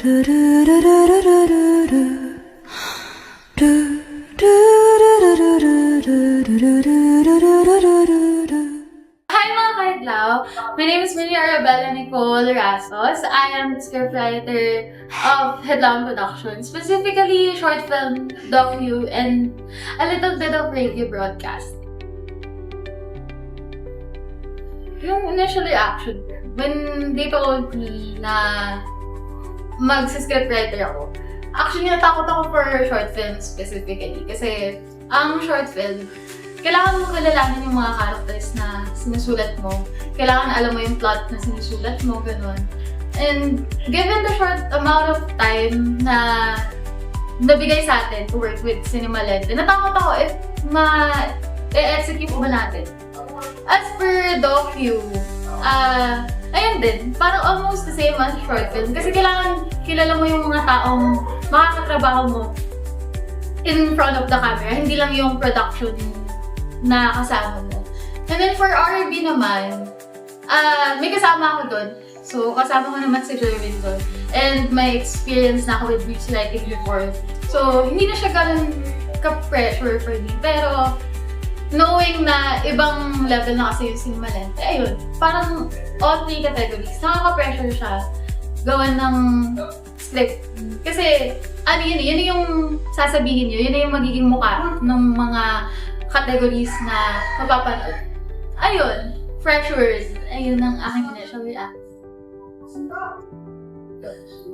Hi mga kahitlaw! My name is Millie Arabella Nicole Rasos. I am the scriptwriter of Headlam Productions, specifically short film, docu, and a little bit of radio broadcast. Yung initial reaction, when they told me na mag-scriptwriter ako, actually natakot ako for short film specifically. Kasi ang short film, kailangan mo kilalanin yung mga characters na sinusulat mo. Kailangan alam mo yung plot na sinusulat mo, gano'n. And given the short amount of time na nabigay sa atin to work with Cinema Lente, natakot ako if ma-execute ba natin. As per docu, ayun din, parang almost the same as short film. Kasi kailangan kilala mo yung mga taong makakatrabaho mo in front of the camera, hindi lang yung production na kasama mo. And then for R&B naman, may kasama ako doon. So, kasama ko naman si Jerwin doon. And may experience na ako with beach lighting before. So, hindi na siya ganun ka-pressure for me. Pero, knowing na ibang level na kasi yung Cinema Lente, ayun, parang all three categories, nakaka-pressure siya gawan ng script. Kasi, yun yung sasabihin nyo, yun yung magiging mukha ng mga categories na mapapanood. Ayun, freshers, ayun ang aking initial reaction.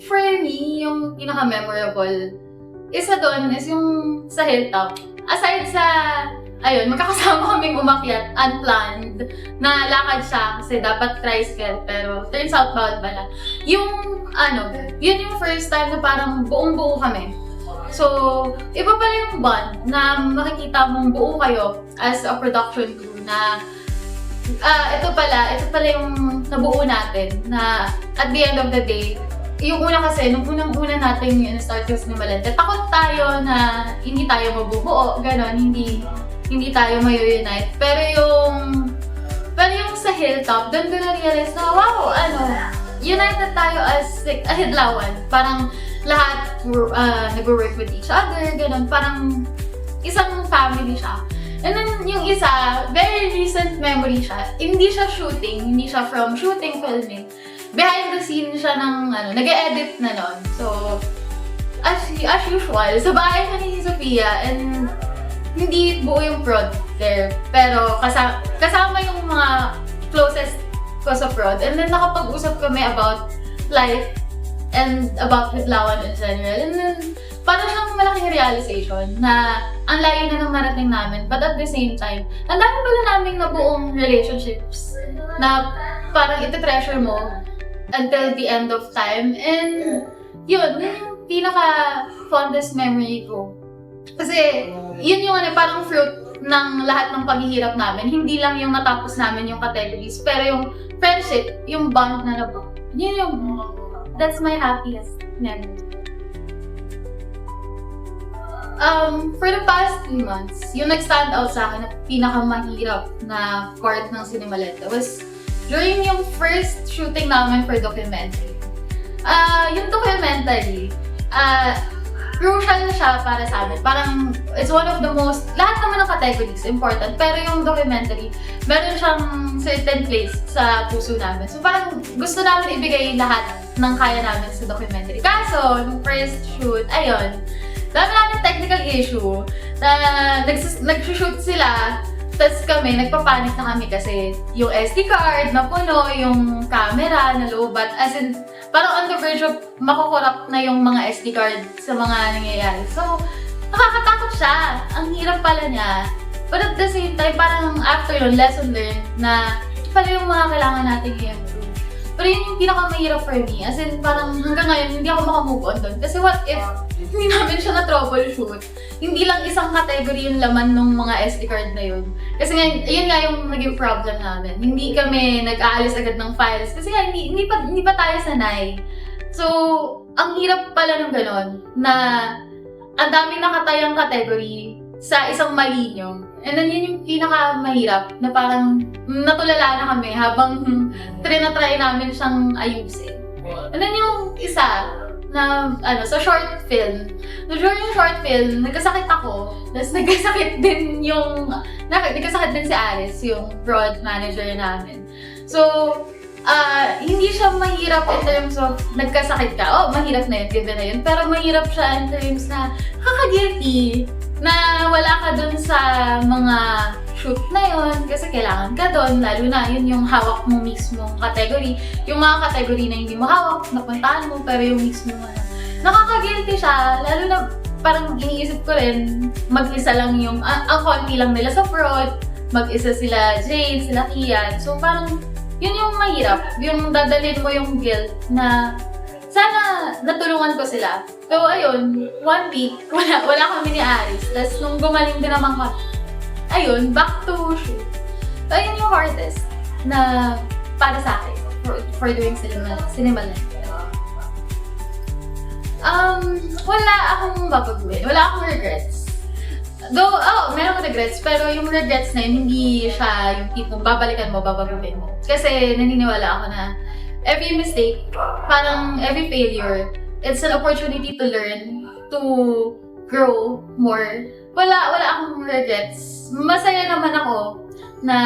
For me, yung pinaka-memorable, isa doon is yung sa hilltop. Aside sa, ayun, magkakasama kaming umakyat, unplanned, na lakad siya kasi dapat tricycle, pero turns out bawal pala. Yung, yun yung first time na parang buong-buo kami. So, iba pala yung bond na makikita mong buo kayo as a production crew na ito pala yung nabuo natin na at the end of the day, yung una kasi, nung unang-una natin yung start yung Cinema Lente, takot tayo na hindi tayo mabubuo, gano'n, hindi tayo mayo-unite. Pero yung sa hilltop, doon ko na-realize na, wow, united tayo as a Hidlawan. Parang lahat nag-work with each other, gano'n. Parang isang family siya. And then yung isa, very recent memory siya. Hindi siya shooting, hindi siya from shooting, filming. Behind the scene siya ng, nag-e-edit na nun. So, as usual, sa bahay na ni Sofia, and hindi buo yung prod there. Pero kasama yung mga closest ko sa prod. And then nakapag-usap kami about life and about Hidlawan in general. And then, parang siyang malaking realization na ang layo na ng marating namin. But at the same time, ang dami pala naming nabuong relationships na parang iti-treasure mo until the end of time. And yun yung pinaka-fondest memory ko. Kasi yun yung parang fruit ng lahat ng paghihirap namin. Hindi lang yung natapos namin yung categories, pero yung friendship, yung bond na nabuo. Yun yung that's my happiest memory. For the past 3 months, yung nag-stand out sa akin na pinakamahirap na part ng Cinema Lente was during yung first shooting namin for documentary. Yung documentary, crucial siya para sa amin. Parang, it's one of the most, lahat naman ng categories important, pero yung documentary, meron siyang certain place sa puso namin. So parang gusto namin ibigay lahat ng kaya namin sa documentary. Kaso, nung first shoot, ayun, dami namin technical issue na nag-shoot sila, tapos kami, nagpapanik na kami kasi yung SD card na puno, yung camera na low-bat, as in, parang on the verge of makukorrupt na yung mga SD card sa mga nangyayari. So, nakakatakot siya. Ang hirap pala niya. But at the same time, parang after yun, lesson learned na pala yung mga kailangan natin i-improve. Pero yun yung pinakamahirap for me. As in, parang hanggang ngayon, hindi ako makamove on doon. Kasi what if hindi namin siya na-troubleshoot? Hindi lang isang category yung laman ng mga SD card na yun. Kasi nga, yun nga yung naging problem namin. Hindi kami nag-aalis agad ng files. Kasi nga, hindi pa tayo sanay. So, ang hirap pala ng ganon na ang daming nakatayang category sa isang mali nyo. And then yun yung pinakamahirap na parang natulala na kami habang trinatry namin siyang ayusin. And then yung isa, sa short film. During yung short film, nagkasakit ako. Tapos nagkasakit din si Aris, yung prod manager namin. So, hindi siya mahirap in terms of nagkasakit ka. Oh, mahirap na yun, given na yun. Pero mahirap siya in terms na kaka-guilty na wala ka dun sa mga shoot na yun kasi kailangan ka dun, lalo na yun yung hawak mo mismong category. Yung mga category na hindi mo hawak, napuntahan mo, pero yung mismo nakaka-guilty siya, lalo na parang iniisip ko rin, mag-isa lang yung, ang konti lang nila sa prod, mag-isa sila Jane, sila Kian, so parang yun yung mahirap, yung dadalhin mo yung guilt na sana natulungan ko sila. So ayun, 1 week, wala kami ni Aris. Tapos nung gumaling din naman kami, ayun, back to shoot. So ayun yung hardest na para sa akin for doing cinema lang. Wala akong babaguhin. Wala akong regrets. Though, meron akong regrets, pero yung regrets na yun, hindi siya yung tipong babalikan mo, babaguhin mo. Kasi naniniwala ako na every mistake, parang every failure, it's an opportunity to learn, to grow more. Wala akong regrets. Masaya naman ako na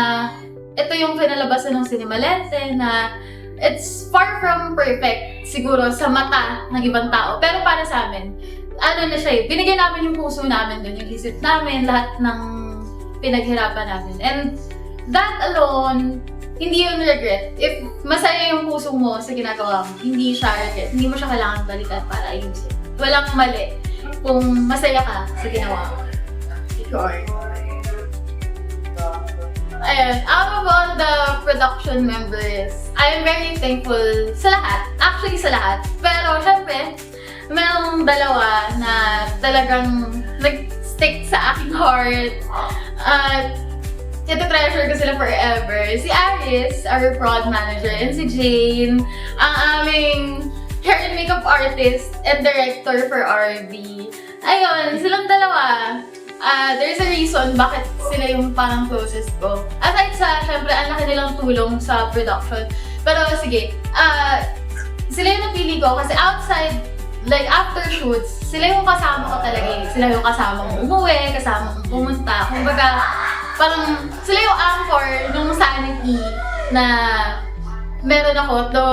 ito yung pinalabasan ng Cinemalente na it's far from perfect siguro sa mata ng ibang tao. Pero para sa amin, na siya binigyan namin yung puso namin dun, yung isip namin, lahat ng pinaghirapan namin. And that alone, hindi yun regret. If masaya yung puso mo sa ginagawa mo, hindi siya regret. Hindi mo siya kailangan balikan para ayusin. Walang mali kung masaya ka sa ginawa mo. Sure. Ayun, out of all the production members, I'm very thankful sa lahat. Actually, sa lahat. Pero, syempre, merong dalawa na talagang nag-stick sa aking heart. At ito-treasure ko sila forever. Si Aris, our prod manager, and si Jane, ang aming hair and makeup artist and director for RB. Ayun, silang dalawa. There's a reason bakit sila yung parang closest ko. Aside sa, syempre, ang laki nilang tulong sa production. Pero sige, sila yung napili ko kasi outside, like after shoots, sila yung kasama ko talaga eh. Sila yung kasama kong umuwi, kasama kong pumunta. Kumbaga, parang sila yung anchor nung sanity na meron ako to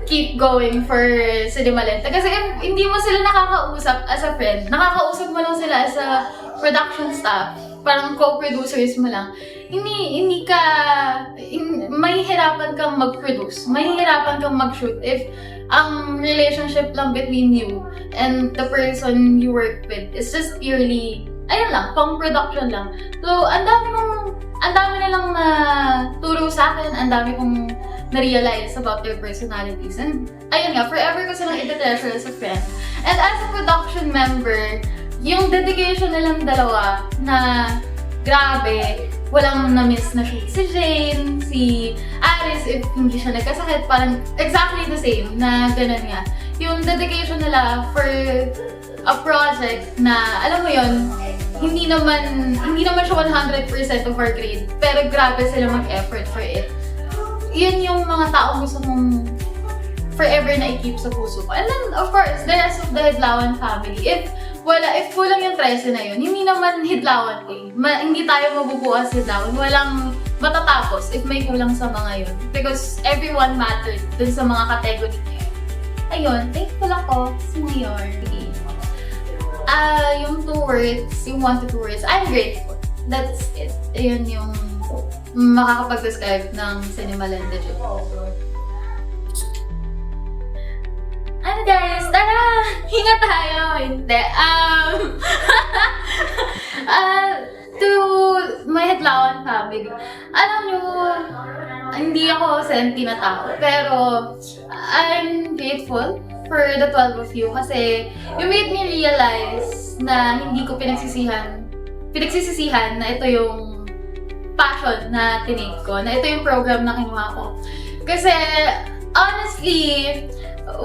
keep going for Cinemalente. Kasi hindi mo sila nakakausap as a friend. Nakakausap mo lang sila as a production staff. Parang co-producers mo lang. Mahihirapan kang mag-produce. Mahihirapan kang mag-shoot if ang relationship lang between you and the person you work with is just purely, ayun lang, pang-production lang. So, ang dami nilang naturo sa akin, ang dami kong na-realize about their personalities. And, ayun nga, forever ko silang iti-treasure as a friend. And as a production member, yung dedication nilang dalawa na grabe, walang na-miss na shoot si Jane, si Aris, if hindi siya nagkasakit, parang exactly the same na ganun nga. Yung dedication nila for a project na, alam mo yun, hindi naman siya 100% of our grade, pero grabe sila mag-effort for it. Yun yung mga taong gusto mong forever na i-keep sa puso ko. And then, of course, the rest of the Hidlawan family. If kulang yung 13 na yun, hindi naman Hidlawan eh. Hindi tayo mabubuo sa Hidlawan. Walang matatapos if may kulang sa mga yun. Because everyone mattered dun sa mga category na yun. Ayun, thankful ako sa Mayor. Yung 2 words, yung 1 to 2 words, I'm grateful. That's it. Ayun yung makakapag-describe ng Cinemalente. Ano guys? Tara! Hinga tayo! Hindi. To my Hidlawan family, alam nyo, hindi ako senti na tao, pero I'm grateful for the 12 of you kasi you made me realize na hindi ko pinagsisisihan na ito yung passion na tinake ko, na ito yung program na kinuha ko. Kasi, honestly,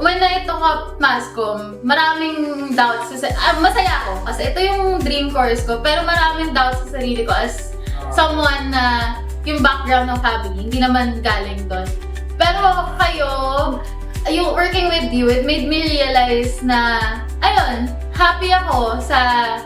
when I took up Masscom, maraming doubts. Masaya ako kasi ito yung dream course ko, pero maraming doubts sa sarili ko as someone na yung background ng family, hindi naman galing doon. Pero kayo, yung working with you, it made me realize na, ayun, happy ako sa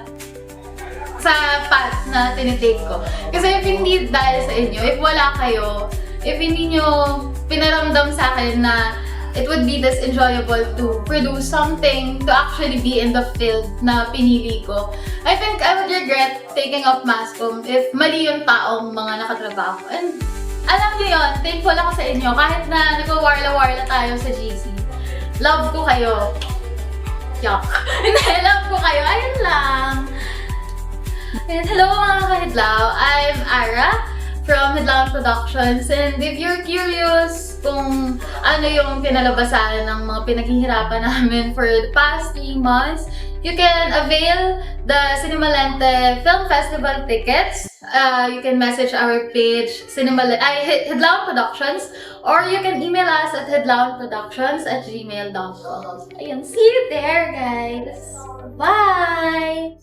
path na tinitake ko. Kasi if hindi dahil sa inyo, if wala kayo, if hindi nyo pinaramdam sa akin na it would be this enjoyable to produce something to actually be in the field na pinili ko, I think I would regret taking up mass comm if mali yung taong mga nakatrabaho. And alam niyo yun, thankful ako sa inyo kahit na nag-warla-warla tayo sa GC. Love ko kayo. Yuck. Hindi, love ko kayo. Ayun lang. And hello mga kahidlaw, I'm Ara from Hidlaw Productions, and if you're curious kung ano yung pinalabasan ng mga pinaghihirapan namin for the past 3 months, you can avail the Cinemalente Film Festival tickets. You can message our page, Hidlaw Productions, or you can email us at hidlawproductions@gmail.com. Ayun, see you there guys! Bye!